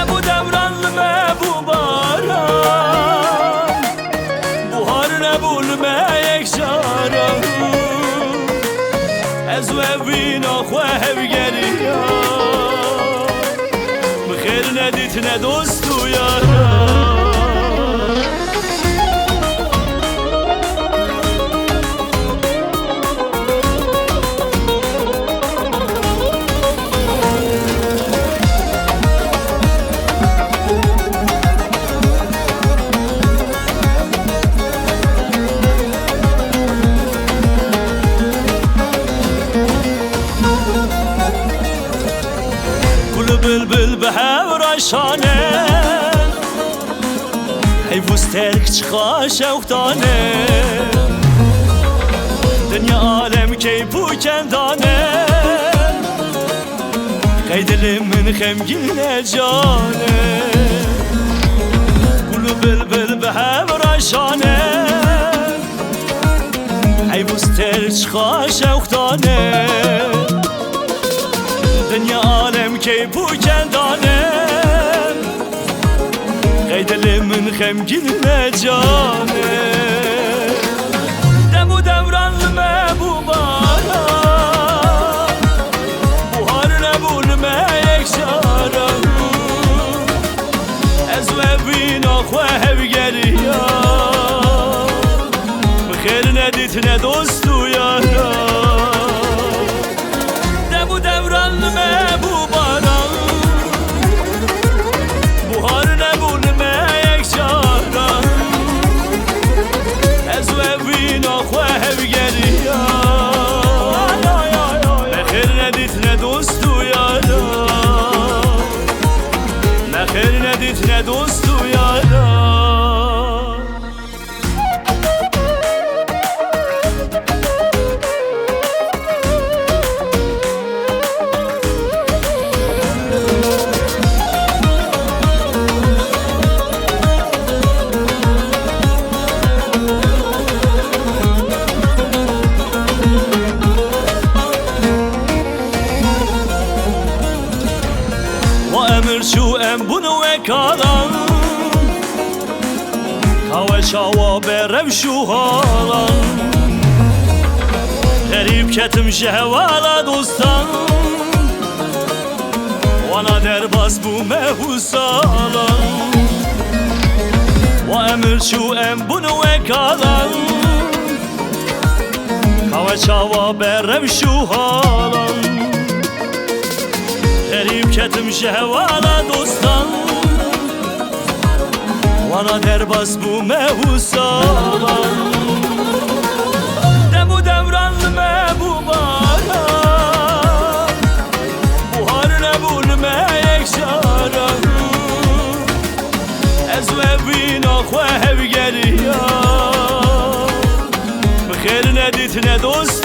دم و دوران لمه بو باران بوهار نبول ما یک جاران از وینا خواه بگریا بخیر ندیت ندوست و یاران بلبل به هوراشانه حیفوز ترک چخوا شوختانه دنیا عالم کی پوکندانه قیدل من خمگین جانه گلو بلبل به هوراشانه حیفوز ترک چخوا شوختانه دنیا عالم کی پوکندانه قیدل من خمگین جانه دم و دوران لمه بو باران بوهار نبول ما یک جاران از وینا خواه بگریا بخیر ندیت ندوست و یاران دم و دوران لمه بو باران بوهار نبول ما یک جاران از وینا خواه بگریا بخیر ندیت ندوست و یاران بخیر ندیت ندوست و یاران شو ام بونو کالان هوا شوا برم شو حالان غریب کتم شهوالا دوستان وانا در باز بو مهوسالان و امر شو ام بونو کالان هوا شوا برم شو حالان غریب کتم شهوالا دوستان وانا در باز بو مهوسالان دم و دوران لمه بو باران بوهار نبول ما یک جاران از وینا خواه بگریا بخیر ندیت ندوست